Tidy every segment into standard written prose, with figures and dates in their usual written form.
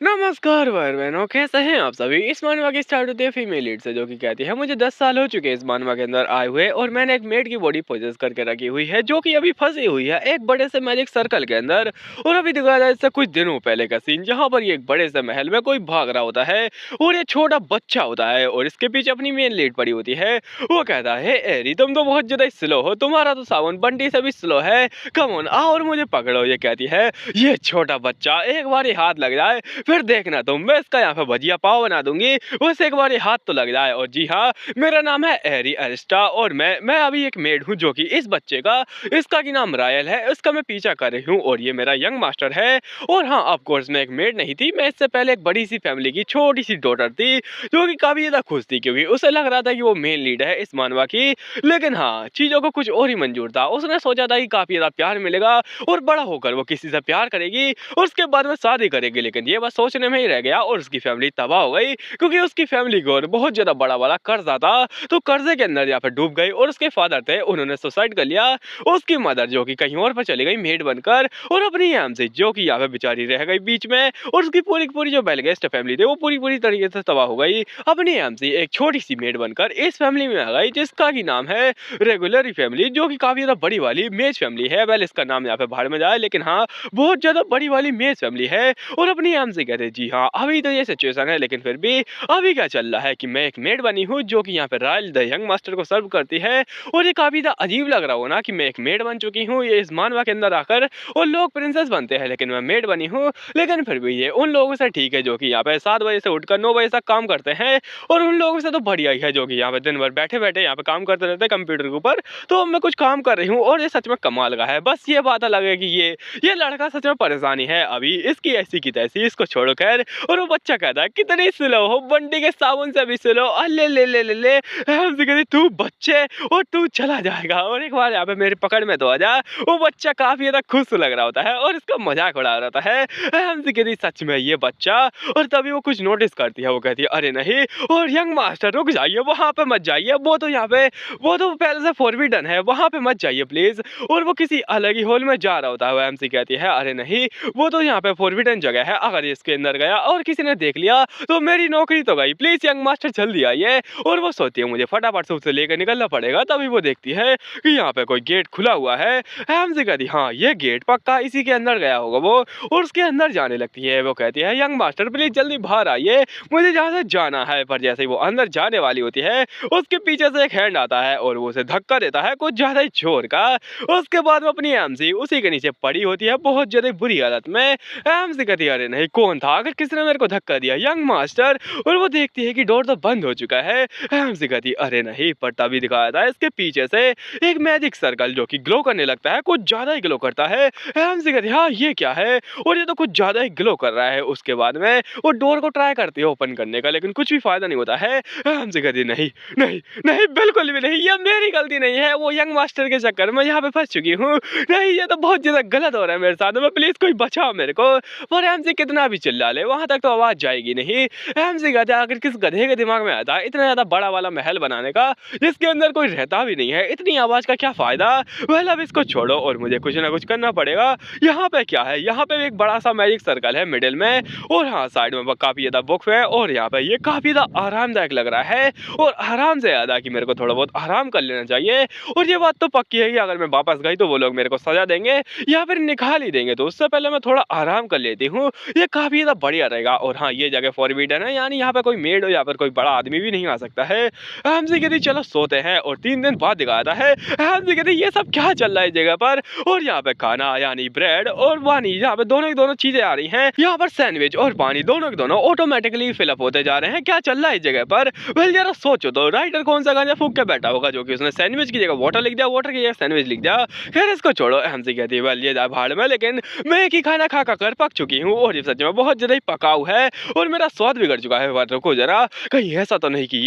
नमस्कार भाई बहनों, कैसे हैं आप सभी। इस मानवा की स्टार्ट होती है फीमेल लीड से, जो कि कहती है मुझे 10 साल हो चुके हैं इस मानवा के अंदर आए हुए, और मैंने एक मेड की बॉडी पोजेस करके रखी हुई है, जो कि अभी फंसी हुई है एक बड़े से मैजिक सर्कल के अंदर। और अभी दिखाया जाए इससे कुछ दिनों पहले का सीन, जहाँ पर ये एक बड़े से महल में कोई भाग रहा होता है और ये छोटा बच्चा होता है और इसके पीछे अपनी मेन लीड पड़ी होती है। वो कहता है, एरी तुम तो बहुत ज्यादा स्लो हो, तुम्हारा तो सावन बंटी से भी स्लो है, कम ऑन आओ और मुझे पकड़ो। ये कहती है, ये छोटा बच्चा एक बार ही हाथ लग जाए फिर देखना तुम, मैं इसका यहाँ पे भजिया पाव बना दूंगी, बस एक बार ये हाथ तो लग जाए। और जी हाँ, मेरा नाम है एरी अरिस्टा और मैं अभी एक मेड हूँ, जो कि इस बच्चे का, इसका की नाम रायल है, इसका मैं पीछा कर रही हूँ और ये मेरा यंग मास्टर है। और हाँ, ऑफ कोर्स मैं एक मेड नहीं थी, मैं इससे पहले एक बड़ी सी फैमिली की छोटी सी डॉटर थी, जो कि काफी ज्यादा खुश थी, क्योंकि उसे लग रहा था कि वो मेन लीड है इस मानवा की। लेकिन हाँ, चीजों को कुछ और ही मंजूर था, उसने सोचा था कि काफी ज्यादा प्यार मिलेगा और बड़ा होकर वो किसी से प्यार करेगी और उसके बाद में शादी करेगी। लेकिन ये बस सोचने में ही रह गया और उसकी फैमिली तबाह हो गई, क्योंकि उसकी फैमिली को बहुत ज्यादा बड़ा वाला कर्जा था, तो कर्जे के अंदर यहाँ पे डूब गई। और उसके फादर थे, उन्होंने सुसाइड कर लिया। उसकी मदर जो कि कहीं और पर चली गई मेड बनकर, और अपनी एम से जो कि यहाँ पे बेचारी रह गई बीच में। और उसकी पूरी की पूरी जो बेलगेस्ट फैमिली थी, वो पूरी पूरी तरीके से तबाह हो गई। अपनी एम से एक छोटी सी मेड बनकर इस फैमिली में आ गई, जिसका की नाम है रेगुलरी फैमिली, जो कि काफी ज्यादा बड़ी वाली मेज फैमिली है। वेल, इसका नाम यहाँ पे बाहर में जाए, लेकिन हाँ, बहुत ज्यादा बड़ी वाली मेज फैमिली है। और अपनी एम से कहते, जी हाँ, अभी तो ये सिचुएशन है, लेकिन फिर भी अभी क्या चल रहा है कि मैं एक मेड बनी हूँ, जो कि यहाँ पे रॉयल द यंग मास्टर को सर्व करती है। और ये काफी ज्यादा अजीब लग रहा हो ना कि मैं एक मेड बन चुकी हूँ ये इस मानवा के अंदर आकर, और लोग प्रिंसेस बनते हैं लेकिन मैं मेड बनी हूँ। लेकिन फिर भी ये उन लोगों से ठीक है जो कि यहाँ पे 7 बजे से उठकर 9 बजे तक काम करते हैं, और उन लोगों से तो बढ़िया ही है जो कि यहाँ पे दिन भर बैठे बैठे यहाँ पे काम करते रहते हैं कंप्यूटर के ऊपर। तो मैं कुछ काम कर रही हूँ और ये सच में कमाल का है। बस ये बात अलग है कि ये लड़का सच में परेशानी है अभी, इसकी ऐसी की तैसी, इसको छोड़ो खैर। और वो बच्चा कहता है, कितनी स्लो हो, बंटी के साबुन से भी स्लो, अले ले ले ले ले। हमसे कहती, तू बच्चे और तू चला जाएगा और एक बार यहाँ पे मेरी पकड़ में तो आ जा। वो बच्चा काफी ज्यादा खुश लग रहा होता है और इसका मजाक उड़ा रहा होता है। हमसे कहती, सच में ये बच्चा। और तभी वो कुछ नोटिस करती है, वो कहती है, अरे नहीं, और यंग मास्टर रुक जाइए, वहां पे मत जाइए, वो तो यहाँ पे, वो तो पहले से फॉरबिडन है, वहां पे मत जाइए प्लीज। और वो किसी अलग ही हॉल में जा रहा होता है। वो एमसी कहती है, अरे नहीं, वो तो यहाँ पे फॉरबिडन जगह है, अगर इसके अंदर गया और किसी ने देख लिया तो मेरी नौकरी तो गई, प्लीज यंग मास्टर जल्दी आइए। और वो सोचती है, मुझे फटाफट से उसे लेकर निकलना पड़ेगा। तभी वो देखती है कि यहाँ पे कोई गेट खुला हुआ है। एमसी कहती, हाँ ये गेट पक्का इसी के अंदर गया होगा वो, और उसके अंदर जाने लगती है। वो कहती है, यंग मास्टर प्लीज जल्दी बाहर आइए, मुझे जहाँ से जाना है। पर जैसे ही वो अंदर जाने वाली होती है, उसके पीछे से एक हैंड आता है और वो उसे धक्का देता है कुछ ज्यादा ही जोर का। उसके बाद वो अपनी एमसी उसी के नीचे पड़ी होती है बहुत ज्यादा बुरी हालत में। एमसी कहती है, अरे नहीं, कौन था, अगर किसी ने मेरे को धक्का दिया, यंग मास्टर। और वो देखती है कि डोर तो बंद हो चुका है। एमसी कहती, अरे नहीं, पर तभी दिखाया था इसके पीछे से एक मैजिक सर्कल जो कि ग्लो करने लगता है, कुछ ज्यादा ही ग्लो करता है। एमसी कहती, हाँ ये क्या है, और ये तो कुछ ज्यादा ही ग्लो कर रहा है। उसके बाद में वो डोर को ट्राई करती है ओपन करने का, लेकिन कुछ भी फायदा नहीं होता है। एमसी कहती, नहीं नहीं नहीं, बिल्कुल भी नहीं, ये मेरी गलती नहीं है, वो यंग मास्टर के चक्कर में यहाँ पे फंस चुकी हूँ। नहीं, ये तो बहुत ज्यादा गलत हो रहा है मेरे साथ में, प्लीज कोई बचाओ मेरे को। पर एमसी कितना भी चिल्ला ले, वहां तक तो आवाज जाएगी नहीं। एमसी कहता है, आखिर किस गधे के दिमाग में आता है इतना ज्यादा बड़ा वाला महल बनाने का, जिसके अंदर कोई रहता भी नहीं है, इतनी आवाज का क्या फायदा। वेल, अब इसको छोड़ो और मुझे कुछ ना कुछ करना पड़ेगा। यहाँ पे क्या है, यहाँ पे एक बड़ा सा मैजिक सर्कल है मिडिल में, और हाँ साइड में काफी ज्यादा बुक है, और यहाँ पे ये काफी ज्यादा आरामदायक लग रहा है, और आराम से याद कि मेरे को थोड़ा बहुत आराम कर लेना चाहिए। और ये बात तो पक्की है कि अगर मैं वापस गई तो वो लोग मेरे को सजा देंगे या फिर निकाल ही देंगे, तो उससे पहले मैं थोड़ा आराम कर लेती हूँ, ये काफी ज्यादा बढ़िया रहेगा। और हाँ, ये जगह फॉरबिडन है, यानी यहाँ पे कोई मेड हो या फिर कोई बड़ा आदमी भी नहीं आ सकता है। हमसे कहती, चलो सोते हैं। और 3 दिन बाद दिखाता है, हमसे कहती, ये सब क्या चल रहा है इस जगह पर। और यहाँ पे खाना यानी ब्रेड और पानी, यहाँ पे दोनों की दोनों चीजें आ रही हैं। यहाँ पर सैंडविच और पानी दोनों के दोनों ऑटोमेटिकली फिलअप होते जा रहे हैं। क्या चल रहा है इस जगह पर। वेल, जरा सोचो तो, राइटर कौन सा गाना फूक के बैठा होगा, जो कि उसने सैंडविच की जगह वाटर लिख दिया, वाटर की जगह सैंडविच लिख दिया। खैर इसको छोड़ो। हमसे कहती है, वेल ये जा भाड़ में, लेकिन मैं एक ही खाना खा कर पक चुकी हूँ, और ये सच में बहुत ज्यादा ही पकाऊ है और मेरा स्वाद बिगड़ चुका है। पर रुको जरा, कहीं ऐसा तो नहीं कि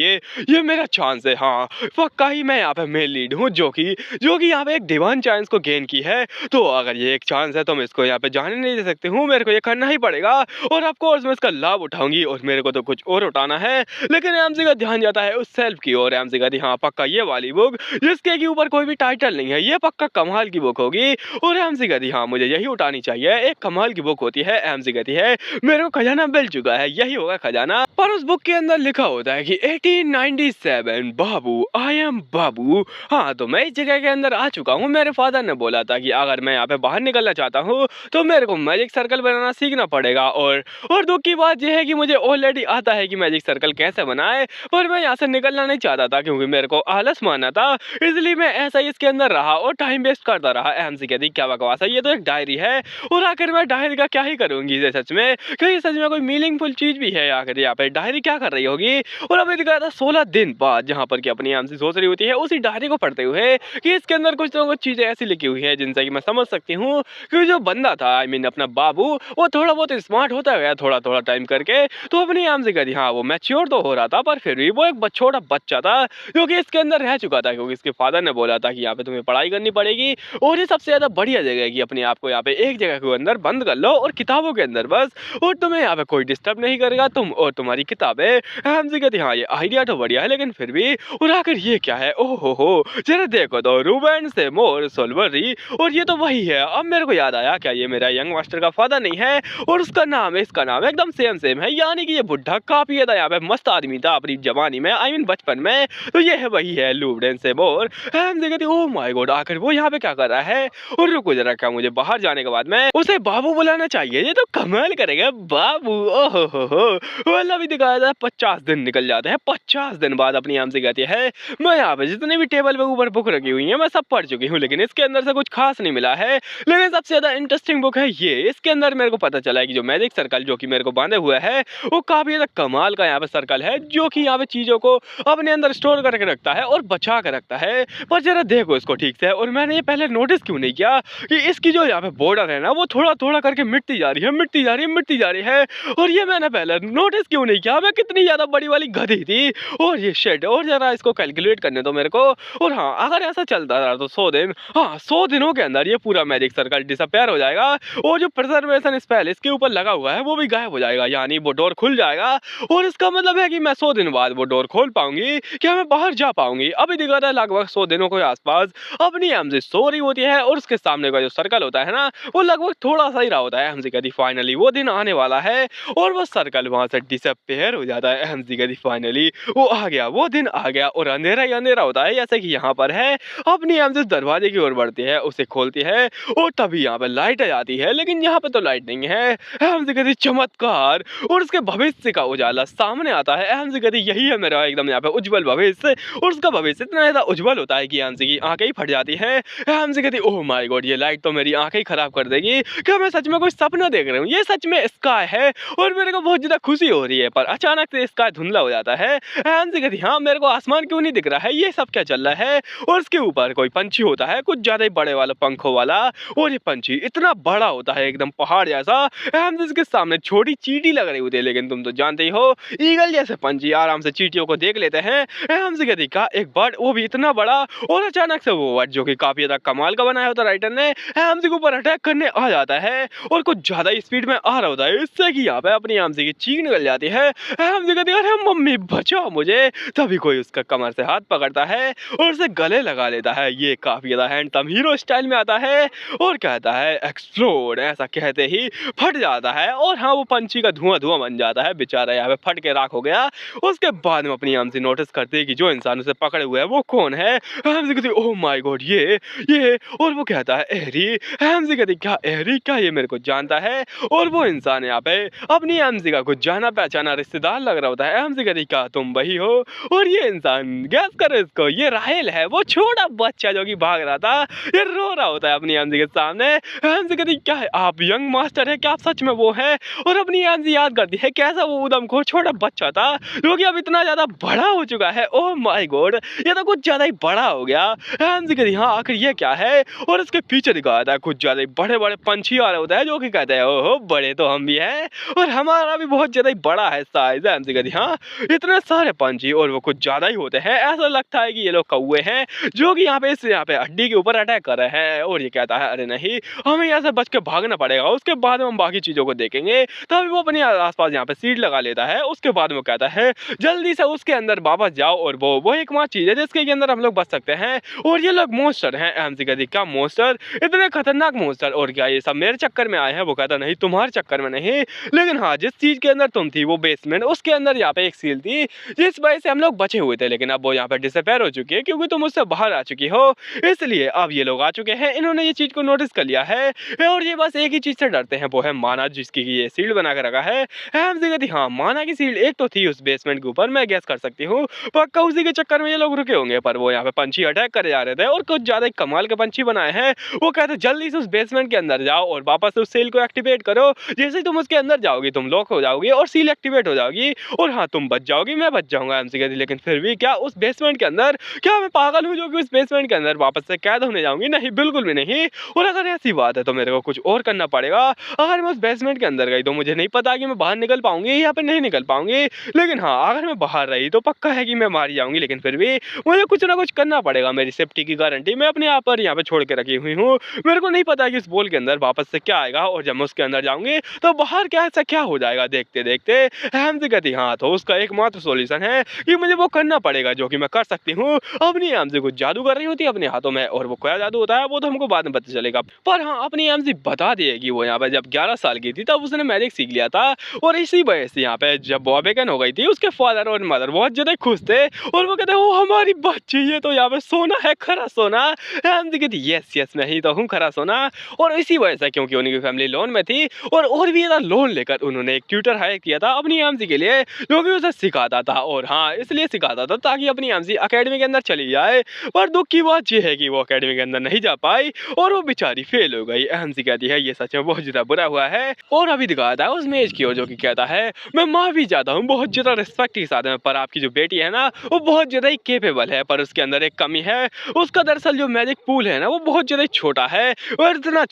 ये मेरा चांस है। हाँ पक्का ही मैं यहाँ पे मेल लीड हूँ, जो कि यहाँ पे एक डिवाइन चांस को गेन की है। तो अगर ये एक चांस है तो मैं इसको यहाँ पे जाने नहीं दे सकती हूँ, मेरे को ये करना ही पड़ेगा। और ऑफ कोर्स मैं इसका लाभ उठाऊंगी, और मेरे को तो कुछ और उठाना है। लेकिन एमसी का ध्यान जाता है उस सेल्फ की ओर। एमसी कहती, हाँ पक्का ये वाली बुक, जिसके के ऊपर कोई भी टाइटल नहीं है, ये पक्का कमाल की बुक होगी। और एमसी कहती, हाँ मुझे यही उठानी चाहिए, एक कमाल की बुक होती है। एमसी कहती है, मेरे को खजाना मिल चुका है, यही होगा खजाना। पर उस बुक के अंदर लिखा होता है कि 1897 बाबू, आई एम बाबू। हाँ, तो मैं इस जगह के अंदर आ चुका हूँ। मेरे फादर ने बोला था कि अगर मैं यहाँ पे बाहर निकलना चाहता हूँ तो मेरे को मैजिक सर्कल बनाना सीखना पड़ेगा। और दुख की बात यह है कि मुझे ऑलरेडी आता है कि मैजिक सर्कल कैसे बनाए, पर मैं यहाँ से निकलना नहीं चाहता था क्योंकि मेरे को आलस मारना था। इसलिए मैं ऐसा ही इसके अंदर रहा और टाइम वेस्ट करता रहा। अहम सी कहती क्या बकवास है, ये तो एक डायरी है। और आखिर मैं डायरी का क्या ही करूंगी इसे सच में, क्या ये सच में कोई मीनिंगफुल चीज भी है? आखिर यहाँ पे डायरी क्या कर रही होगी? और अभी दिखाया था 16 दिन बाद, जहाँ पर कि अपनी अहम सी सोच रही होती है उसी डायरी को पढ़ते हुए कि इसके अंदर कुछ ना कुछ चीजें ऐसी लिखी हुई है जिनसे कि मैं समझ सकती हूँ कि जो बंदा था, आई मीन अपना बाबू, वो थोड़ा बहुत स्मार्ट होता गया थोड़ा थोड़ा टाइम करके। तो अपनी आम से कहती हाँ, वो मैच्योर तो हो रहा था पर फिर भी वो एक छोटा बच्चा था जो कि इसके अंदर रह चुका था, क्योंकि इसके फादर ने बोला था कि यहाँ पे तुम्हें पढ़ाई करनी पड़ेगी। और ये सबसे ज्यादा बढ़िया जगह है कि अपने आप को यहाँ पे एक जगह के अंदर बंद कर लो और किताबों के अंदर बस, और तुम्हें यहाँ पे कोई डिस्टर्ब नहीं करेगा, तुम और तुम्हारी किताबें। हम से कहती हाँ, ये आइडिया तो बढ़िया है लेकिन फिर भी। और आखिर ये क्या है? ओहो हो, जरा देखो तो, रूबेन सेमोर सोल्वरी। और ये तो वही है। अब मेरे को याद आया, क्या ये मेरा यंग मास्टर का फादर नहीं है? और उसका नाम है, इसका नाम एकदम सेम है। यानी कि ये बुढ़ा काफी ज्यादा यहाँ पे मस्त आदमी था अपनी जवानी में, आई मीन बचपन में। तो ये है वही है रूबेन सेमोर। हम देखते ओह माय गॉड, आखिर वो यहाँ पे क्या कर रहा है? और रुको जरा, क्या मुझे बाहर जाने के बाद में उसे बाबू बुलाना चाहिए? ये तो कमाल करेगा बाबू। ओहो हो, मतलब अभी दिखाया था 50 दिन निकल जाते हैं। 50 दिन बाद अपनी आम से कहती है मैं यहाँ पे जितने भी टेबल पे ऊपर बुक रखी हुई है मैं सब पढ़ चुकी हूँ, लेकिन इसके अंदर से कुछ खास नहीं मिला है। लेकिन सबसे ज्यादा इंटरेस्टिंग बुक है ये। इसके अंदर मेरे को पता चला है कि जो मैजिक सर्कल जो कि मेरे को बांधे हुआ है वो काफी ज्यादा कमाल का यहाँ पे सर्कल है, जो कि यहाँ पे चीजों को अपने अंदर स्टोर करके रखता है और बचा के रखता है। पर जरा देखो इसको ठीक से। और मैंने ये पहले नोटिस क्यों नहीं किया कि इसकी जो यहाँ पे बॉर्डर है ना, वो थोड़ा थोड़ा करके मिटती जा रही है, मिटती जा रही है, मिटती जा रही है। और ये मैंने पहले नोटिस क्यों नहीं किया? मैं कितनी ज्यादा बड़ी वाली गधी थी। और ये शेड, और जरा इसको कैलकुलेट करने दो मेरे को। और हाँ, अगर ऐसा चलता रहा तो 100 दिन, हाँ 100 दिनों के अंदर ये पूरा मैजिक सर्कल डिसअपेयर हो जाएगा। और जो प्रिजर्वेशन स्पेल इसके ऊपर लगा हुआ है वो भी गायब हो जाएगा, यानी वो डोर खुल जाएगा। और इसका मतलब है कि मैं 100 दिन बाद वो डोर खोल पाऊंगी, क्या मैं बाहर जा पाऊंगी? अभी दिखा था लगभग 100 दिनों के आसपास अपनी हमसे सो रही होती है और उसके सामने का जो सर्कल होता है ना, वो लगभग थोड़ा सा ही रहा होता है। हमसे कहती फाइनली वो दिन आने वाला है और वो सर्कल वहां से डिसअपेयर हो जाता है। हमसे कहती फाइनली वो आ गया, वो दिन आ गया और अंधेरा ही अंधेरा होता है, जैसे कि यहाँ पर है। अपनी हमसे दरवाजे की ओर बढ़ती है, उसे खोलती है और तभी यहाँ पे लाइट आ जाती है, लेकिन यहाँ पे तो लाइट नहीं है। हमसे कहती चमत्कार, और उसके भविष्य का उजाला सामने आता है। हमसे कहती यही है मेरा एकदम यहाँ पे उज्जवल भविष्य। और उसका भविष्य इतना ज्यादा उज्जवल होता है कि हमसे की आंखें ही फट जाती है। हमसे कहती ओह माय गॉड, ये लाइट तो मेरी आंखें ही खराब कर देगी, क्या मैं सच में कोई सपना देख रही हूँ? ये सच में स्काई है। और मेरे को बहुत ज्यादा खुशी हो रही है, पर अचानक से स्काई धुंधला हो जाता है। हमसे कहती हाँ, मेरे को आसमान क्यों नहीं दिख रहा है? ये सब क्या चल रहा है? और उसके ऊपर कोई पंछी होता है, कुछ ज्यादा ही बड़े वाला पंखों वाला। और ये पंछी इतना बड़ा होता है, एकदम पहाड़ जैसा। हमसे इसके सामने छोटी चींटी लग रही होती है, लेकिन तुम तो जानते ही हो ईगल जैसे पंछी आराम से चींटियों को देख लेते हैं। हमसे कहती का एक बर्ड, वो भी इतना बड़ा। और अचानक से वो वर्ड जो कि काफी ज्यादा कमाल का बनाया होता है राइटर ने, हमसे के ऊपर अटैक करने आ जाता है और कुछ ज्यादा स्पीड में आ रहा होता है, इससे कि यहाँ पे अपनी हमसे की चीख निकल जाती है। हमसे कहती है अरे मम्मी बचाओ मुझे। तभी कोई उसका कमर से हाथ पकड़ता है और उसे गले लगा लेता है। ये काफी ज्यादा हैंडसम हीरो स्टाइल में आता है और कहता है एक्सप्लोड। ऐसा कहते ही फट जाता है और हाँ, वो पंछी का धुआं धुआं बन जाता है, बेचारा यहाँ पे फट के राख हो गया। उसके बाद में अपनी हमसे नोटिस करती है कि जो इंसान उसे पकड़े हुए है वो कौन है। हमसे कहती ओह माय गॉड, ये। और वो कहता है एहरी। हमसे कहती क्या एहरी, क्या ये मेरे को जानता है? और वो इंसान यहाँ पे अपनी हमसे का कुछ जाना पहचाना रिश्तेदार लग रहा होता है। हमसे कहती क्या तुम वही हो? और ये इंसान गैस करो इसको, ये राहेल है, वो छोटा बच्चा जो कि भाग रहा था, ये रो रहा होता है अपनी हमसे के सामने। हमसे कहती क्या है आप यंग मास्टर है, क्या आप सच में वो है? और अपनी हमसे याद करती है कैसा वो उदमखोर छोटा बच्चा था जो कि अब इतना ज्यादा बड़ा हो चुका है। ओह माय गॉड, ये तो कुछ ज्यादा ही बड़ा हो गया। हमसे कहती हाँ आखिर ये क्या है? और इसके पीछे दिखाया था कुछ ज्यादा ही बड़े बड़े पंछी आ रहे होते हैं, जो कि कहते हैं ओहो बड़े तो हम भी हैं और हमारा भी बहुत ज्यादा ही बड़ा है साइज। हमसे कहती हाँ इतने सारे पंछी और वो कुछ ज्यादा ही होते हैं, ऐसा लगता है कि ये लोग कौवे हैं जो कि यहाँ पे हड्डी के ऊपर अटैक कर रहे हैं। और ये कहता है अरे नहीं, हमें यहाँ से बच के भागना पड़ेगा, उसके बाद में हम बाकी चीजों को देखेंगे। तभी वो अपने आसपास यहाँ पे सीट लगा लेता है। उसके बाद में कहता है जल्दी से उसके अंदर वापस जाओ और वो एकमात्र चीज है जिसके अंदर हम लोग बच सकते हैं। और ये लोग मॉन्स्टर हैं। हमसे कहती क्या मॉन्स्टर? इतने खतरनाक मॉन्स्टर? और क्या ये सब मेरे चक्कर में आए हैं? वो कहता नहीं, तुम्हारे चक्कर में नहीं, लेकिन हाँ, जिस चीज़ के अंदर तुम थी वो बेसमेंट, उसके अंदर यहाँ पे एक सील थी, जिस वजह से हम लोग बचे हुए थे, लेकिन अब वो यहाँ पे डिसअपीयर हो चुकी है क्योंकि तुम उससे बाहर आ चुकी हो। इसलिए अब ये लोग आ चुके हैं, इन्होंने ये चीज़ को नोटिस कर लिया है और ये बस एक ही चीज़ से डरते हैं, वो है माना, जिसकी ये शील्ड बना के रखा है। हैम्स कहती हाँ, माना की शील्ड एक तो थी उस बेसमेंट के ऊपर, मैं गेस कर सकती हूँ, पक्का उसी के चक्कर में ये लोग रुके होंगे। पर वो यहाँ पे पंछी अटैक करे जा रहे थे और कुछ ज्यादा कमाल के पंछी बनाए हैं। वो कहते जल्दी से उस बेसमेंट के अंदर जाओ और वापस उस सील को एक्टिवेट करो। जैसे ही तुम उसके अंदर जाओगी तुम लॉक हो जाओगी और सील एक्टिवेट हो जाओगी और हाँ, तुम बच जाओगी, मैं बच जाऊंगा। एमसी कहती लेकिन फिर भी क्या उस बेसमेंट के अंदर, क्या मैं पागल हूँ जो कि उस बेसमेंट के अंदर वापस से कैद होने जाऊंगी? नहीं, बिल्कुल भी नहीं। और अगर ऐसी बात है तो मेरे को कुछ और करना पड़ेगा। अगर मैं उस बेसमेंट के अंदर गई तो मुझे नहीं पता कि मैं बाहर निकल पाऊंगी या फिर नहीं निकल पाऊंगी, लेकिन हाँ, अगर मैं बाहर रही तो पक्का है कि मैं मारी जाऊंगी। लेकिन फिर भी मुझे कुछ ना कुछ करना पड़ेगा, मेरी सेफ्टी की गारंटी मैं अपने आप पर यहाँ पे छोड़ के रखी हुई हूँ। मेरे को नहीं पता कि इस बॉल के अंदर वापस से क्या आएगा और जब मैं उसके अंदर जाऊंगी तो बाहर क्या ऐसा क्या हो जाएगा देखते देखते। हैम्स कहती हाँ, तो उसका एकमात्र सॉल्यूशन है कि मुझे वो करना पड़ेगा, जो कि मैं कर सकती हूँ। अपनी हैम्स कुछ जादू कर रही होती है अपने हाथों में, और वो क्या जादू होता है वो तो हमको बाद में पता चलेगा। पर हाँ, अपनी हैम्स बता दिएगी वो यहाँ पे जब 11 साल की थी तब उसने मैजिक सीख लिया था, और इसी वजह से यहाँ पे जब वो अवेकन हो गई थी उसके फादर और मदर बहुत ज्यादा खुश थे और वो कहते वो हमारी बच्ची, ये तो यहाँ पे सोना है, खरा सोना। हैम्स कहती यस यस, मैं ही तो हूँ खरा सोना। और इसी वजह से क्योंकि उनकी फैमिली लोन में थी और भी ज्यादा लोन लेकर उन्होंने एक ट्यूटर हायर किया था अपनी हैम्स के लिए, जो कि उसे सिखाता था। और हाँ, इसलिए सिखाता था ताकि अपनी हैम्स अकेडमी के अंदर चली जाए। पर दुख की बात यह है कि वो अकेडमी के अंदर नहीं जा पाई और वो बेचारी फेल हो गई। हैम्स कहती है ये सच में बहुत ज्यादा बुरा हुआ है। और अभी दिखाता है उस मेज की ओर, जो कि कहता है मैं माफी चाहता हूँ बहुत ज्यादा रिस्पेक्ट के साथ में, पर आपकी जो बेटी है ना वो बहुत ज्यादा ही केपेबल है, पर उसके अंदर एक कमी है। उसका दरअसल जो मैजिक पूल है ना वो बहुत ज्यादा छोटा है, और इतना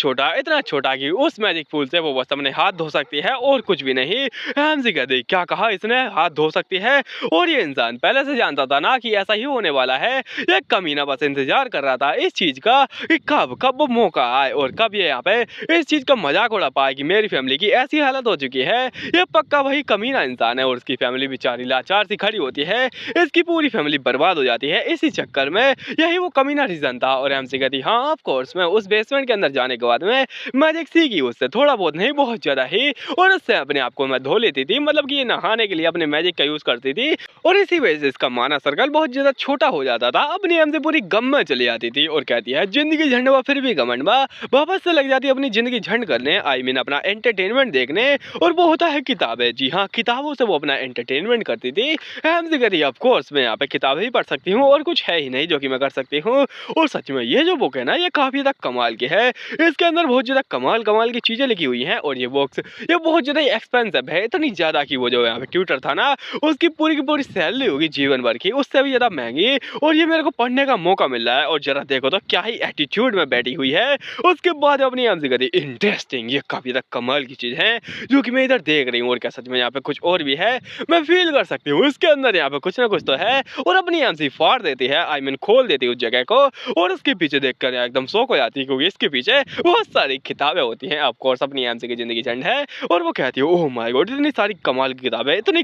छोटा कि उस मैजिक पूल से वो बस अपने हाथ धो सकती है और कुछ भी नहीं। हैम्स कहती क्या कहा इसने, हाथ धो सकती है? और ये इंसान पहले से जानता था ना कि ऐसा ही होने वाला है। ये कमीना बस इंतजार कर रहा था इस चीज का कि कब वो मौका आए और कब ये यहाँ पे इस चीज का मजाक उड़ा पाए कि मेरी फैमिली की ऐसी हालत हो चुकी है। ये पक्का वही कमीना इंसान है और उसकी फैमिली बेचारी लाचार सी खड़ी होती है, इसकी पूरी फैमिली बर्बाद हो जाती है इसी चक्कर में। यही वो कमीना रीजन था। और एमसी कहती हाँ ऑफ कोर्स, मैं उस बेसमेंट के अंदर जाने के बाद में मैजिक सीखी उससे, थोड़ा बहुत नहीं बहुत ज्यादा ही, और उससे अपने आप को मैं धो लेती थी, मतलब कि ये नहाने के लिए अपने मैजिक का यूज करती थी, और इसी वजह से इसका माना सर्कल बहुत ज्यादा छोटा हो जाता था। अपनी हमसे पूरी गम में चली जाती थी और कहती है जिंदगी झंडवा फिर भी घमंड बा, वापस से लग जाती है अपनी जिंदगी झंड करने, आई मीन अपना एंटरटेनमेंट देखने, और वो होता है किताबें। जी हाँ, किताबों से वो अपना एंटरटेनमेंट करती थी। हमसे कहती है ऑफ कोर्स मैं यहाँ पे किताबें ही पढ़ सकती हूँ और कुछ है ही नहीं जो कि मैं कर सकती हूँ। और सच में ये जो बुक है ना ये काफी ज्यादा कमाल की है, इसके अंदर बहुत ज्यादा कमाल कमाल की चीजें लिखी हुई हैं, और ये बुक्स ये बहुत ज्यादा एक्सपेंसिव है, इतनी ज्यादा कि वो जो यहाँ पे ट्यूटर था ना उसकी पूरी की पूरी सैलरी होगी जीवन भर की, उससे भी ज्यादा महंगी। और ये मेरे को पढ़ने का मौका मिल रहा है, और जरा देखो तो क्या ही एटीट्यूड में बैठी हुई है। उसके बाद अपनी हमसे कहती इंटरेस्टिंग, ये काफी ज्यादा कमाल की चीज है जो कि मैं इधर देख रही हूँ, और क्या सच में यहाँ पे कुछ और भी है, मैं फील कर सकती हूँ इसके अंदर यहाँ पे कुछ ना कुछ तो है। और अपनी हमसे फाड़ देती है, आई मीन खोल देती है उस जगह को, और उसके पीछे देखकर एकदम शौक हो जाती है क्योंकि इसके पीछे बहुत सारी किताबें होती हैं। ऑफ कोर्स अपनी एमसी की जिंदगी झंड है, और वो कहती है ओह माय गॉड इतनी सारी कमाल की किताबें, इतनी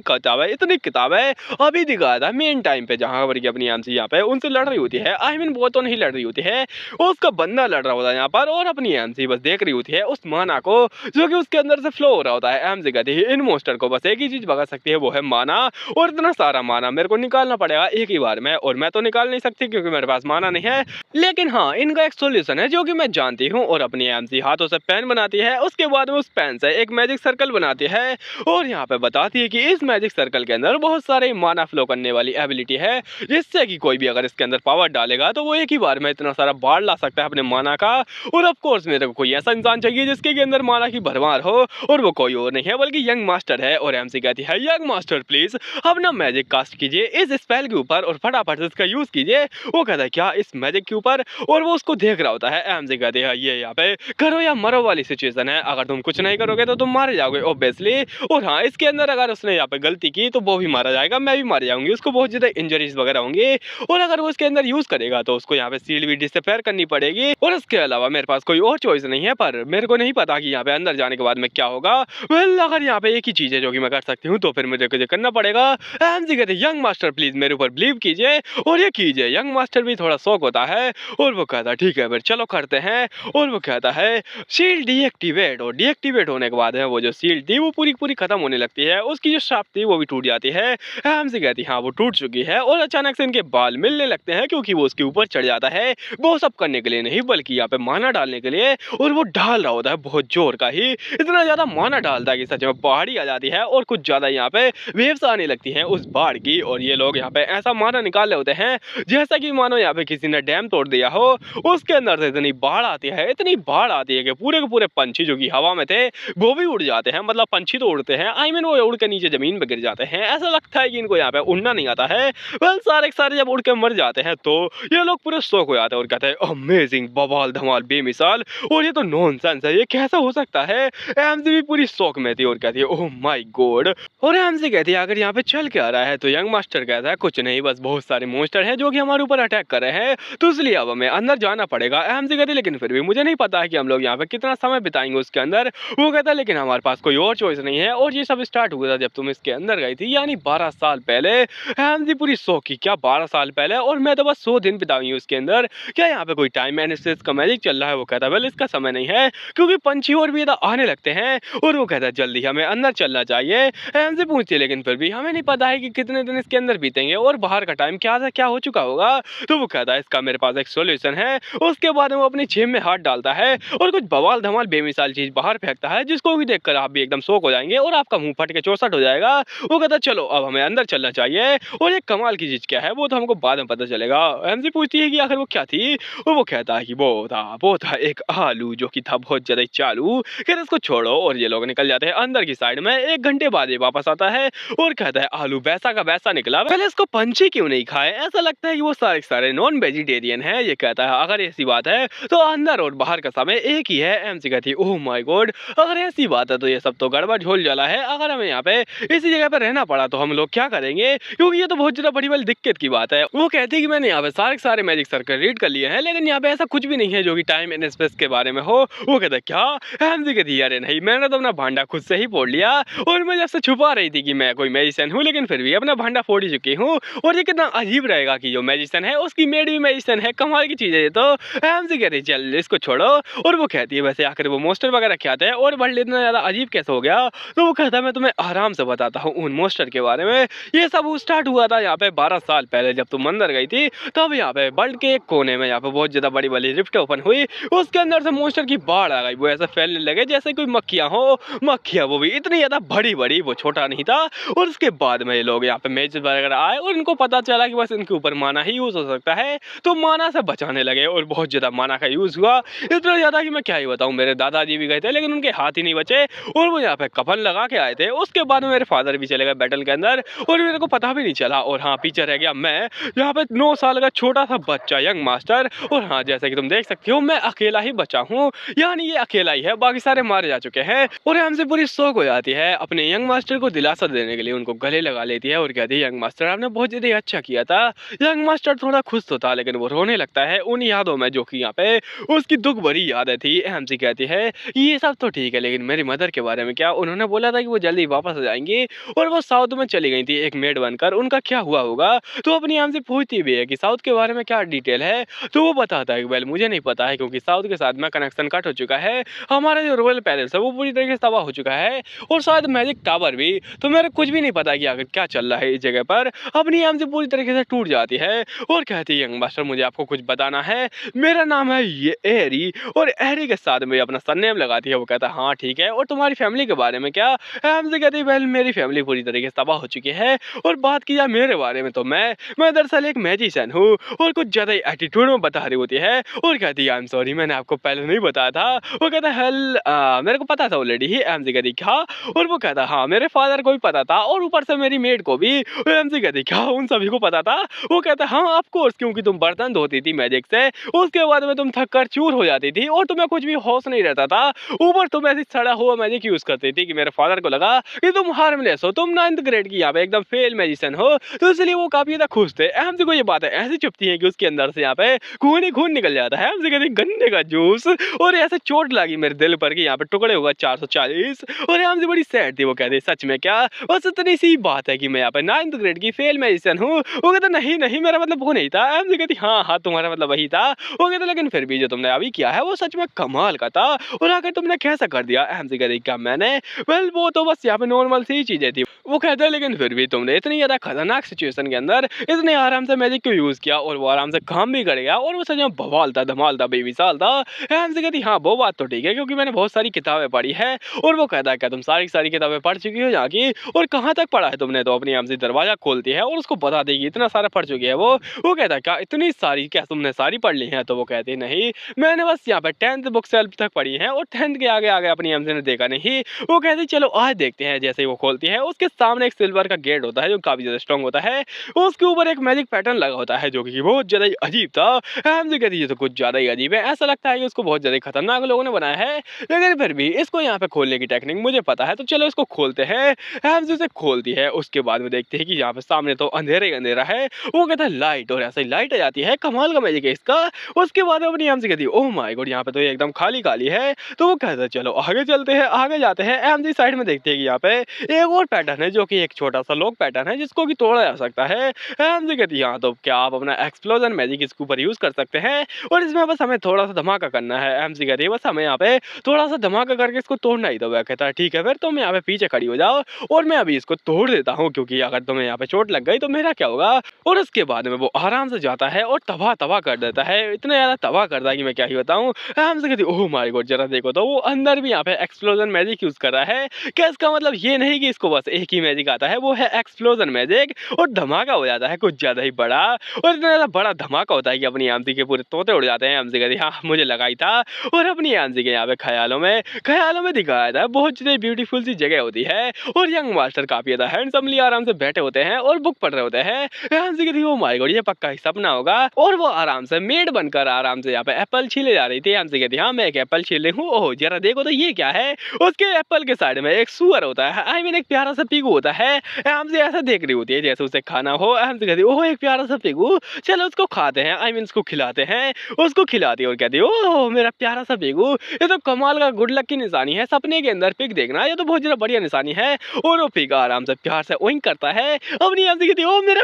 किताबें। अभी दिखा था मेन टाइम पे जहाँ पर अपनी एमसी यहाँ पे उनसे लड़ रही होती है, आई मीन वो तो नहीं लड़ रही होती है, उसका बंदा लड़ रहा होता है यहाँ पर, और अपनी एमसी बस देख रही होती है उस माना को जो कि उसके अंदर से फ्लो हो रहा होता है। एमसी कहती है इन मोस्टर को बस एक ही चीज भगा सकती है, वो है माना, और इतना सारा माना मेरे को निकालना पड़ेगा एक ही बार में, और मैं तो निकाल नहीं सकती क्योंकि मेरे पास माना नहीं है। लेकिन हाँ, इनका एक सोल्यूशन है जो कि मैं जानती हूँ, और अपनी एमसी हाथों से पेन बनाती है, उसके बाद में उस पेन से एक मैजिक सर्कल बनाती है, और यहाँ पे बताती है कि इस मैजिक सर्कल के अंदर बहुत सारे माना फ्लो करने वाली एबिलिटी है, जिससे कि कोई भी अगर इसके अंदर पावर डालेगा तो वो एक ही बार में इतना सारा बाढ़ ला सकता है अपने माना का। और ऑफ कोर्स मेरे को कोई ऐसा इंसान चाहिए जिसके के अंदर माना की भरमार हो, और वो कोई और नहीं है बल्कि यंग मास्टर है। और एमसी कहती है यंग मास्टर प्लीज अपना मैजिक कास्ट कीजिए इस स्पेल के ऊपर और फटाफट से इसका यूज कीजिए। वो कहता है क्या इस मैजिक के ऊपर, और वो उसको देख रहा होता है। एमसी कहती है ये यहाँ पे करो या मरो वाली सिचुएशन है, अगर तुम कुछ नहीं करोगे तो तुम मारे जाओगे ऑब्वियसली। और हाँ, इसके अंदर अगर उसने यहाँ पे गलती की तो वो भी मारा जाएगा, मैं भी मारी जाऊंगी, उसको बहुत ज्यादा इंजरीज वगैरह होंगे, और अगर वो इसके अंदर यूज करेगा तो उसको यहाँ पे सील भी डिसअपीयर करनी पड़ेगी। और इसके अलावा मेरे पास कोई और चॉइस नहीं है, पर मेरे को नहीं पता कि यहाँ पे अंदर जाने के बाद में क्या होगा। वेल अगर यहाँ पे एक ही चीज है जो कि मैं कर सकती हूँ तो फिर मुझे कुछ करना पड़ेगा। एमसी कहते यंग मास्टर प्लीज मेरे ऊपर बिलीव कीजिए और ये कीजिए। यंग मास्टर भी थोड़ा शौक होता है, और वो कहता है ठीक है फिर चलो करते हैं। और वो कहता है शील्ड डीएक्टिवेट, और डीएक्टिवेट होने के बाद है वो जो सील थी वो पूरी पूरी खत्म होने लगती है, उसकी जो शाफ्ट थी वो भी टूट जाती है। एमसी कहती है हाँ वो टूट चुकी है और अचानक से इनके बाल मिलने लगते हैं क्योंकि वो उसके ऊपर चढ़ जाता है, वो सब करने के लिए नहीं बल्कि यहाँ पे माना डालने के लिए, और वो डाल रहा होता है बहुत जोर का ही, इतना ज्यादा माना डालता है कि सच में पहाड़ी आ जाती है और कुछ ज्यादा यहाँ पे वेव्स आने लगती हैं उस बाढ़ की। और ये लोग यहाँ पे ऐसा माना निकाल रहे होते हैं जैसा कि मानो यहाँ पे किसी ने डैम तोड़ दिया हो, उसके अंदर से इतनी बाढ़ आती है, इतनी बाढ़ आती है कि पूरे के पूरे पंछी जो कि हवा में थे वो भी उड़ जाते हैं, मतलब पंछी तो उड़ते हैं, आई मीन वो उड़ के नीचे जमीन पे गिर जाते हैं, ऐसा लगता है कि इनको यहाँ पे उड़ना नहीं आता है। वेल सारे के सारे जब उड़ के मर जाते हैं तो ये लोग पूरे शौक हो जाते हैं और कहते हैं अमेजिंग, बवाल धमाल बेमिसाल, और ये तो नॉनसेंस है, ये कैसा हो सकता है। एमसी भी पूरी शौक में थी और कहती है ओह माय गॉड। और एमसी कहती है अगर यहाँ पे चल के आ रहा है तो यंग मास्टर कहता है कुछ नहीं, बस बहुत सारे मॉन्स्टर हैं जो कि हमारे ऊपर अटैक कर रहे हैं, तो इसलिए अब हमें अंदर जाना पड़ेगा। एमसी कहती है लेकिन फिर भी मुझे नहीं पता है कि हम लोग यहाँ पे कितना समय बिताएंगे उसके अंदर। वो कहता है लेकिन हमारे पास कोई और चॉइस नहीं है, और ये सब स्टार्ट हुआ था जब तुम इसके अंदर गई थी, यानी 12 साल पहले। एमसी पूरी शौक की क्या 12 साल पहले, और मैं तो बस 100 दिन बिताऊंगी उसके अंदर, क्या यहाँ पे कोई टाइम एंड स्पेस का मैजिक चल रहा है। वो कहता है वेल इसका समय नहीं है क्योंकि पंछी और भी इधर आने लगते हैं, और वो कहता है जल्दी हमें अंदर चलना चाहिए। एमसी पूछती है लेकिन फिर भी हमें नहीं पता है कि कितने दिन इसके अंदर बीतेंगे और बाहर का टाइम क्या हो चुका होगा। तो वो कहता है इसका मेरे पास एक सोल्यूशन है। उसके बाद वो अपनी जेब में हाथ डालता है और कुछ बवाल धमाल बेमिसाल चीज बाहर फेंकता है, जिसको भी देखकर आप भी एकदम शॉक हो जाएंगे और आपका मुंह फट के चौसट हो जाएगा। वो कहता है चलो अब हमें अंदर चलना चाहिए, और ये कमाल की चीज क्या है वो तो हमको बाद में पता चलेगा। एमसी पूछती है कि आखिर वो क्या थी, और वो कहता है कि वो था एक आलू जो कि था बहुत ज्यादा चालू। फिर इसको छोड़ो, और ये लोग निकल जाते हैं अंदर की साइड में। 1 घंटे बाद ये वापस आता है और कहता है आलू वैसा का वैसा निकला, पहले इसको पंछी क्यों नहीं खाए। ऐसा लगता है कि वो सारे नॉन वेजिटेरियन है। ये कहता है अगर ऐसी बात है तो अंदर और बाहर का समय एक ही है। एमसी कहती है ओह माय गॉड, अगर ऐसी बात है तो ये सब तो गड़बड़ झोल जाला है। अगर हमें यहाँ पे इसी जगह पे रहना पड़ा तो हम लोग क्या करेंगे, क्योंकि ये तो बहुत ज्यादा बड़ी दिक्कत की बात है। वो कहती है कि मैंने यहाँ पे सारे मैजिक सर्कल रीड कर लिए हैं, लेकिन यहाँ पे ऐसा कुछ भी नहीं है जो कि टाइम एंड स्पेस के बारे में हो। वो कहता है क्या। एमसी कहती है अरे नहीं, मैंने तो अपना भांडा खुद से ही फोड़ लिया, और मैं जब से छुपा रही थी कि मैं कोई मैजिशियन हूँ, लेकिन फिर भी अपना भांडा फोड़ ही चुकी हूँ। और ये कितना अजीब रहेगा कि जो मैजिशियन है उसकी मेड भी मैजिशियन है, कमाल की चीज है ये तो। एमसी कहती है चल इसको छोड़ो, और वो कहती है वैसे आखिर वो मोस्टर वगैरह क्या आते हैं और वर्ल्ड इतना ज्यादा अजीब कैसे हो गया। तो वो कहता है मैं तुम्हें आराम से बताता हूँ उन मोस्टर के बारे में। ये सब स्टार्ट हुआ था यहाँ पे 12 साल पहले जब तुम अंदर गई थी, तब यहाँ पे वर्ल्ड के एक कोने में यहाँ पे बहुत ज्यादा बड़ी बड़ी रिफ्ट ओपन हुई, उसके अंदर से मोस्टर की बाढ़ आ गई। वो ऐसे फैलने लगे जैसे कोई मक्खियां हो, मक्खियां वो भी इतनी ज्यादा बड़ी बड़ी, वो छोटा नहीं था। और उसके बाद में ये लोग यहाँ पे मैच वगैरह आए और इनको पता चला कि बस इनके ऊपर माना ही यूज हो सकता है, तो माना से बचाने लगे और बहुत ज्यादा माना का यूज हुआ, इतना ज्यादा कि मैं क्या ही बताऊं। मेरे दादाजी भी गए थे लेकिन उनके हाथ ही नहीं बचे, और वो यहाँ पे कफन लगा के आए थे। उसके बाद में मेरे फादर भी चले गए बैटल के अंदर, और मेरे को पता भी नहीं चला। और हाँ पीछे रह गया मैं, यहाँ पे 9 साल का छोटा सा बच्चा यंग मास्टर। और हाँ जैसे कि तुम देख सकते हो मैं अकेला ही बचा हूँ, यानी ये अकेला ही है, बाकी सारे मारे जा चुके हैं। और हमसे पूरी शौक हो जाती है अपने यंग मास्टर को दिलासा देने के लिए, उनको गले लगा लेती है और कहती है यंग मास्टर आपने बहुत ज्यादा अच्छा किया था। यंग मास्टर थोड़ा खुश तो था लेकिन वो रोने लगता है उन यादों में जो कि यहाँ पे उसकी दुख भरी यादें थी। एमसी कहती है ये सब तो ठीक है लेकिन मेरी मदर के बारे में क्या, उन्होंने बोला था कि वो जल्दी वापस आ जाएंगे और वो साउथ में चली गई थी एक मेड बनकर, उनका क्या हुआ होगा। तो अपनी हमसे पूछती भी है कि साउथ के बारे में क्या डिटेल है, तो वो बताता है कि वेल मुझे नहीं पता है क्योंकि साउथ के साथ में कनेक्शन कट हो चुका है, हमारा जो रॉयल पैलेस है वो पूरी तरीके से तबाह हो चुका है, और शायद मैजिक टावर भी। तो मेरे कुछ भी नहीं पता कि आखिर क्या चल रहा है इस जगह पर। अपनी हमसे पूरी तरीके से टूट जाती है और कहती है यंग मास्टर मुझे आपको कुछ बताना है, मेरा नाम है ये एरी, और एरी के साथ में अपना सरनेम लगाती है। वो कहता है हाँ ठीक है, और तुम्हारी फैमिली के बारे में क्या। हमसे कहती है वेल मेरी फैमिली पूरी तरीके से तबाह हो चुकी है, और बात की जाए मेरे बारे में तो मैं दरअसल एक मैजिशियन हूँ, और कुछ ज्यादा एटीट्यूड में बता रही होती है। और कहती है आई एम सॉरी मैंने आपको पहले नहीं बताया था। वो कहता है हेल मेरे को पता था ऑलरेडी ही। एमसी कहती क्या, और वो कहता हाँ मेरे फादर को भी पता था, और ऊपर से मेरी मेड को भी। एमसी कहती क्या उन सभी को पता था। वो कहता हाँ ऑफ कोर्स, क्योंकि तुम बर्तन धोती थी मैजिक से, उसके बाद में तुम थक कर चूर हो जाती थी और तुम्हें कुछ भी होश नहीं रहता था, ऊपर तुम ऐसी सड़ा हुआ मैजिक यूज करती थी कि मेरे फादर को लगा कि तुम हार्मलेस हो, तुम 9th ग्रेड की यहाँ पे एकदम फेल मैजिशियन हो, तो इसलिए वो काफी ज्यादा खुश थे। एमसी को ये बात है ऐसी चुपती है कि उसके अंदर से यहाँ पे खून ही खून निकल जाता है। एमसी कहती गन्ने का जूस, और ऐसे चोट लगी मेरे दिल पर कि यहाँ पे टुकड़े होगा 440। और एमसी बड़ी सैड थी, वो कहती सच में क्या, बस इतनी सी बात है कि मैं यहाँ पे 9th ग्रेड की फेल मैजिशियन हूँ। वो कहता नहीं नहीं मेरा मतलब वो नहीं था। एमसी कहती हाँ हाँ तुम्हारा मतलब वही था। वो कहता लेकिन फिर भी जो तुमने अभी किया है वो सच में कमाल का था, और अगर तुमने कैसा कर दिया। एमसी कहती क्या मैंने? वेल वो तो बस यहाँ पे नॉर्मल सी चीजें थी। वो कहता है लेकिन फिर भी तुमने इतनी ज्यादा खतरनाक सिचुएशन के अंदर इतने आराम से मैजिक को यूज किया और वो आराम से काम भी कर गया और वो सच में बवाल था, धमाल था, बेमिसाल था। एमसी कहती हाँ वो बात तो ठीक है क्योंकि मैंने बहुत सारी किताबें पढ़ी है। और वो कहता है क्या तुम सारी सारी किताबें पढ़ चुकी हो यहाँ की? और कहाँ तक पढ़ा है तुमने? तो अपनी एमसी दरवाजा खोलती है और उसको बता देगी इतना सारा पढ़ चुकी है वो कहता है क्या इतनी सारी, क्या तुमने सारी पढ़ ली है? तो वो कहती है नहीं, मैंने बस यहाँ पे 10th बुक सेल्फ तक पढ़ी है और 10th के आगे आगे अपनी एमसी ने देखा नहीं। वो कहती चलो आज देखते हैं। जैसे ही वो खोलती है उसके सामने एक सिल्वर का गेट होता है जो काफी ज्यादा स्ट्रॉन्ग होता है। उसके ऊपर एक मैजिक पैटर्न लगा होता है जो कि बहुत ज्यादा ही अजीब था। एमसी कहती ये तो कुछ ज्यादा ही अजीब है, ऐसा लगता है कि उसको बहुत ज्यादा खतरनाक लोगों ने बनाया है, लेकिन फिर भी इसको यहाँ पे खोलने की टेक्निक मुझे पता है तो चलो इसको खोलते हैं। एमसी उसे खोलती है। उसके बाद में देखते हैं कि यहाँ पे सामने तो अंधेरे ही अंधेरा है। वो कहता है लाइट, और ऐसे ही लाइट आ जाती है, कमाल का मैजिक है इसका। उसके बाद अपनी एमसी कहती है ओह माय गॉड यहाँ पे तो ये एकदम खाली खाली है। तो वो कहता है चलो आगे चलते हैं, आगे जाते हैं। एमसी साइड में देखते हैं कि यहाँ पे एक और पैटर्न है जो कि एक छोटा सा लॉक पैटर्न है जिसको कि तोड़ा जा सकता है। एमसी कहती है हाँ तो क्या आप अपना एक्सप्लोजन मैजिक इसके ऊपर यूज कर सकते हैं और इसमें बस हमें थोड़ा सा धमाका करना है। एमसी कहती है बस हमें यहाँ पे थोड़ा सा धमाका करके इसको तोड़ना ही। तो वह कहता है ठीक है फिर तुम यहाँ पे पीछे खड़ी हो जाओ और मैं अभी इसको तोड़ देता हूँ क्योंकि अगर तुम्हें यहाँ पे चोट लग गई तो मेरा क्या होगा। और उसके बाद में वो आराम से जाता है और तबाह तबाह कर देता है, इतना ज्यादा तबाह करता है कि मैं क्या ही बताऊं। एमसी कहती ओह माय गॉड जरा देखो तो वो अंदर भी यहाँ पे एक्सप्लोजन मैजिक यूज कर रहा है। क्या इसका मतलब ये नहीं कि इसको बस एक ही मैजिक आता है, वो है एक्सप्लोजन मैजिक। और धमाका हो जाता है कुछ ज्यादा ही बड़ा, और इतना ज्यादा बड़ा धमाका होता है कि अपनी एमसी के पूरे तोते उड़ जाते हैं। एमसी कहती हाँ मुझे लगा ही था। और अपनी एमसी के यहाँ पे ख्यालों में दिखाया था बहुत ज्यादा ब्यूटीफुल सी जगह होती है और यंग मास्टर काफी ज्यादा हैंडसमली आराम से बैठे होते हैं और बुक पढ़ रहे होते हैं। एमसी कहती ओ माय गॉड ये पक्का ही सपना होगा। और वो आराम से मेड बनकर आराम से यहाँ पे एप्पल छीले जा रही थी। एमसी कहती हाँ मैं एक एप्पल छील रही हूँ। ओह जरा देखो तो ये क्या है। उसके एप्पल के साइड में एक सुअर होता है, आई मीन एक प्यारा सा पिगू होता है। एमसी ऐसा देख रही होती है जैसे उसे खाना हो। एमसी कहती ओह एक प्यारा सा पिगू, चलो उसको खाते हैं, आई मीन उसको खिलाते हैं। उसको खिलाती है और कहती है ओह मेरा प्यारा सा पिगू, ये तो कमाल का गुड लक की निशानी है, सपने के अंदर पिग देखना ये तो बहुत ज्यादा बढ़िया निशानी है। और वो पिग आराम से प्यार से ओइंक करता है। अपनी एमसी कहती है ओ मेरा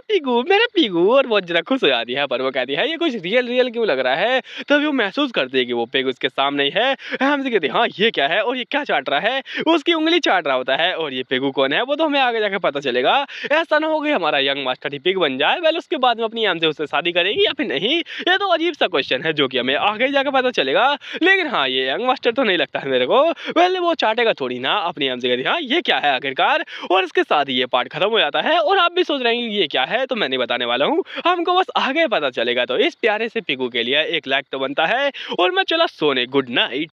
पिगू, और बहुत ज्यादा खुश हो जाती है। पर वो कहती है ये कुछ रियल क्यों लग रहा है। तभी वो महसूस करती है कि वो पिग उसके सामने ही है। एमसी कहती है हाँ ये क्या है और ये क्या चाट रहा है। उसकी उंगली चाट रहा होता है। और ये पिगू कौन है वो तो हमें आगे जाके पता चलेगा। ऐसा ना हो कि हमारा यंग मास्टर ही पिग बन जाए। वेल उसके बाद में अपनी एमसी उससे शादी करेगी या फिर नहीं, ये तो अजीब सा क्वेश्चन है जो कि हमें आगे जाके पता चलेगा। लेकिन हाँ ये यंग मास्टर तो नहीं लगता है मेरे को। वेल वो चाटेगा थोड़ी ना। अपनी एमसी कहती है हाँ ये क्या है आखिरकार। और इसके साथ ही ये पार्ट खत्म हो जाता है। और आप भी सोच रहे हैं कि ये क्या है, तो मैं नहीं बताने वाला हूँ, हमको बस आगे पता चलेगा। तो इस प्यारे से पिगू के लिए एक लाइक तो बनता है। और मैं चला सोने, गुड नाइट।